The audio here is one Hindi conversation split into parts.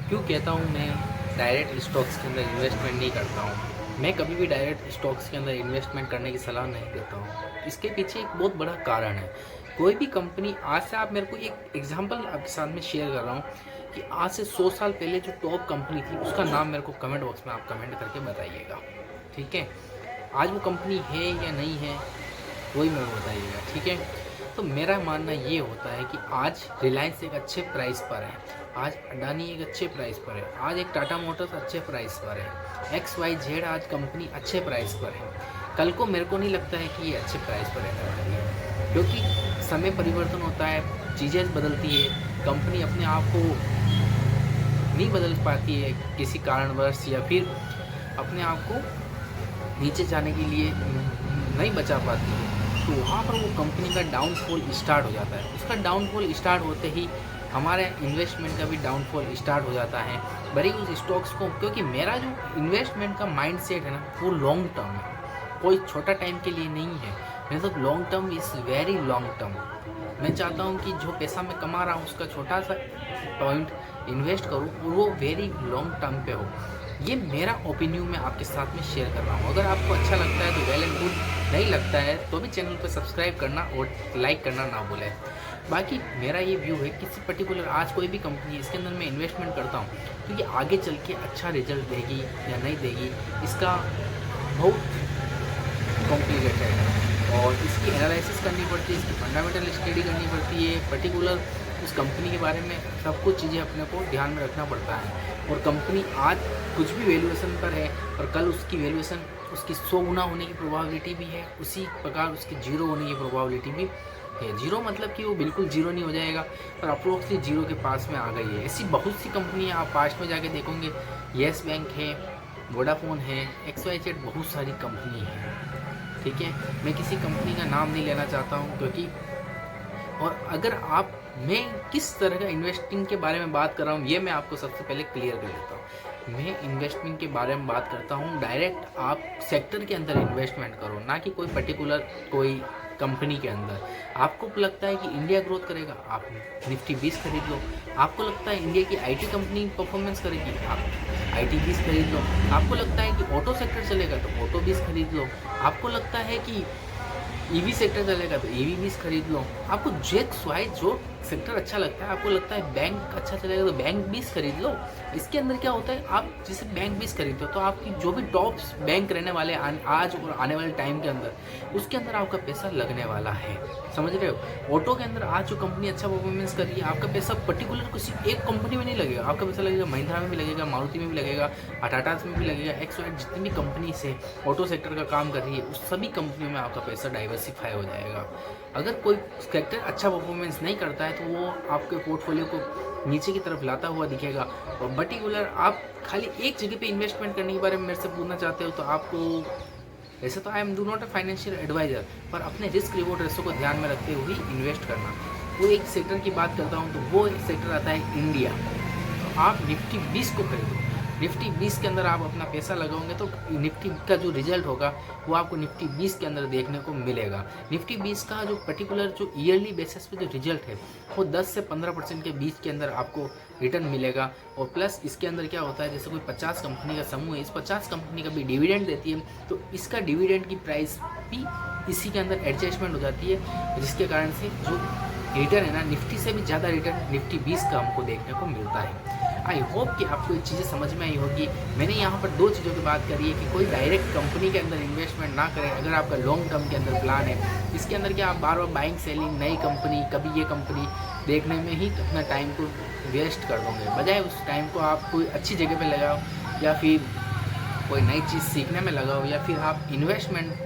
क्यों कहता हूँ मैं डायरेक्ट स्टॉक्स के अंदर इन्वेस्टमेंट नहीं करता हूँ। मैं कभी भी डायरेक्ट स्टॉक्स के अंदर इन्वेस्टमेंट करने की सलाह नहीं देता हूँ। इसके पीछे एक बहुत बड़ा कारण है। कोई भी कंपनी, आज से आप मेरे को एक एग्जांपल आपके साथ में शेयर कर रहा हूँ कि आज से 100 साल पहले जो टॉप कंपनी थी उसका नाम मेरे को कमेंट बॉक्स में आप कमेंट करके बताइएगा। ठीक है, आज वो कंपनी है या नहीं है वही मेरे को बताइएगा। ठीक है, तो मेरा मानना ये होता है कि आज रिलायंस एक अच्छे प्राइस पर है, आज अडानी एक अच्छे प्राइस पर है, आज एक टाटा मोटर्स अच्छे प्राइस पर है, XYZ आज कंपनी अच्छे प्राइस पर है। कल को मेरे को नहीं लगता है कि ये अच्छे प्राइस पर रहने वाली है, क्योंकि समय परिवर्तन होता है, चीज़ें बदलती है, कंपनी अपने आप को नहीं बदल पाती है किसी कारणवश, या फिर अपने आप को नीचे जाने के लिए नहीं बचा पाती है, तो वहाँ पर वो कंपनी का डाउनफॉल स्टार्ट हो जाता है। उसका डाउनफॉल स्टार्ट होते ही हमारे इन्वेस्टमेंट का भी डाउनफॉल स्टार्ट हो जाता है, भले ही उस स्टॉक्स को, क्योंकि मेरा जो इन्वेस्टमेंट का माइंडसेट है ना वो लॉन्ग टर्म है, कोई छोटा टाइम के लिए नहीं है। मतलब long term is very long term. मैं चाहता हूँ कि जो पैसा मैं कमा रहा हूँ उसका छोटा सा पॉइंट इन्वेस्ट करूँ और वो वेरी लॉन्ग टर्म पे हो। ये मेरा ओपिनियन मैं आपके साथ में शेयर कर रहा हूँ। अगर आपको अच्छा लगता है तो वेल एंड गुड, नहीं लगता है तो भी चैनल पर सब्सक्राइब करना और लाइक करना ना भूलें। बाकी मेरा ये व्यू है, किसी पर्टिकुलर आज कोई भी कंपनी है इसके अंदर मैं इन्वेस्टमेंट करता हूँ तो ये आगे चल के अच्छा रिजल्ट देगी या नहीं देगी, इसका बहुत कॉम्प्लिकेटेड है और इसकी एनालिसिस करनी पड़ती है, इसकी फंडामेंटल स्टडी करनी पड़ती है, पर्टिकुलर उस कंपनी के बारे में सब कुछ चीज़ें अपने को ध्यान में रखना पड़ता है। और कंपनी आज कुछ भी वैल्यूएशन पर है और कल उसकी वैल्यूएशन उसकी 100 गुना होने की प्रोबेबिलिटी भी है, उसी प्रकार उसकी 0 होने की प्रोबेबिलिटी भी है। 0 मतलब कि वो बिल्कुल 0 नहीं हो जाएगा, पर अप्रोक्सली 0 के पास में आ गई है। ऐसी बहुत सी कंपनी आप पास्ट में जाके देखोगे, येस बैंक है, वोडाफोन है, XYZ बहुत सारी कंपनी है। ठीक है, मैं किसी कंपनी का नाम नहीं लेना चाहता हूँ क्योंकि, और अगर आप, मैं किस तरह का इन्वेस्टिंग के बारे में बात कर रहा हूँ ये मैं आपको सबसे पहले क्लियर कर देता हूँ। मैं इन्वेस्टमेंट के बारे में बात करता हूँ डायरेक्ट आप सेक्टर के अंदर इन्वेस्टमेंट करो, ना कि कोई पर्टिकुलर कोई कंपनी के अंदर। आपको लगता है कि इंडिया ग्रोथ करेगा, आप निफ्टी 20 खरीद लो। आपको लगता है इंडिया की IT कंपनी परफॉर्मेंस करेगी, आप IT 20 खरीद लो। आपको लगता है कि ऑटो सेक्टर चलेगा तो ऑटो 20 खरीद लो। आपको लगता है कि EV सेक्टर चलेगा तो EV 20 खरीद लो। आपको XY जो सेक्टर अच्छा लगता है, आपको लगता है बैंक अच्छा चलेगा तो बैंक 20 खरीद लो। इसके अंदर क्या होता है, आप जैसे बैंक 20 खरीदते हो तो आपकी जो भी टॉप बैंक रहने वाले आज और आने वाले टाइम के अंदर, उसके अंदर आपका पैसा लगने वाला है। समझ रहे हो? ऑटो के अंदर आज जो कंपनी अच्छा परफॉर्मेंस कर रही है, आपका पैसा पर्टिकुलर किसी एक कंपनी में नहीं लगेगा, आपका पैसा लगेगा महिंद्रा में भी लगेगा, मारुति में भी लगेगा, टाटा में भी लगेगा, XY जितनी भी कंपनी से ऑटो सेक्टर का काम कर रही है उस सभी कंपनियों में आपका पैसा डाइवर्सिफाई हो जाएगा। अगर कोई सेक्टर अच्छा परफॉर्मेंस नहीं करता है तो वो आपके पोर्टफोलियो को नीचे की तरफ लाता हुआ दिखेगा। और पर्टिकुलर आप खाली एक जगह पे इन्वेस्टमेंट करने के बारे में मेरे से पूछना चाहते हो तो आपको, वैसे तो I am do not a financial advisor, पर अपने रिस्क रिवॉर्ड रेशो को ध्यान में रखते हुए इन्वेस्ट करना। वो एक सेक्टर की बात करता हूँ तो वो एक सेक्टर आता है इंडिया। तो आप निफ्टी 20 को खरीदो, निफ्टी 20 के अंदर आप अपना पैसा लगाओगे तो निफ्टी का जो रिजल्ट होगा वो आपको निफ्टी 20 के अंदर देखने को मिलेगा। निफ्टी 20 का जो पर्टिकुलर जो ईयरली बेसिस पे जो रिजल्ट है वो 10 से 15% के बीच के अंदर आपको रिटर्न मिलेगा। और प्लस इसके अंदर क्या होता है, जैसे कोई 50 कंपनी का समूह है, इस 50 कंपनी का भी डिविडेंड देती है तो इसका डिविडेंड की प्राइस भी इसी के अंदर एडजस्टमेंट हो जाती है, जिसके कारण से जो रिटर्न है ना निफ्टी से भी ज़्यादा रिटर्न निफ्टी 20 का हमको देखने को मिलता है। आई होप कि आपको ये चीज़ें समझ में आई होगी। मैंने यहाँ पर 2 चीज़ों की बात करी है कि कोई डायरेक्ट कंपनी के अंदर इन्वेस्टमेंट ना करें अगर आपका लॉन्ग टर्म के अंदर प्लान है। इसके अंदर क्या आप बार बार बाइंग सेलिंग नई कंपनी, कभी ये कंपनी देखने में ही अपना टाइम को वेस्ट कर दोगे, बजाय उस टाइम को आप कोई अच्छी जगह पर लगाओ या फिर कोई नई चीज़ सीखने में लगाओ, या फिर आप इन्वेस्टमेंट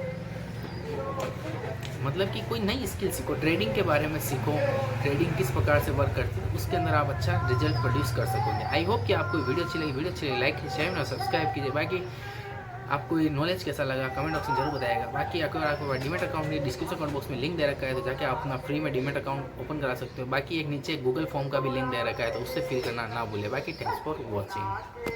मतलब कि कोई नई स्किल सीखो, ट्रेडिंग के बारे में सीखो, ट्रेडिंग किस प्रकार से वर्क करती है, उसके अंदर आप अच्छा रिजल्ट प्रोड्यूस कर सकोगे। आई होप कि आपको वीडियो अच्छी लगी लाइक कीजिए और सब्सक्राइब कीजिए। बाकी आपको ये नॉलेज कैसा लगा कमेंट बॉक्स में जरूर बताएगा। बाकी अगर आपको demat account description comment box में लिंक दे रखा है तो जाके आप अपना फ्री में डीमेट अकाउंट ओपन करा सकते हो। बाकी एक नीचे गूगल फॉर्म का भी लिंक दे रखा है तो उससे फिल करना ना भूले। बाकी थैंक्स फॉर वॉचिंग।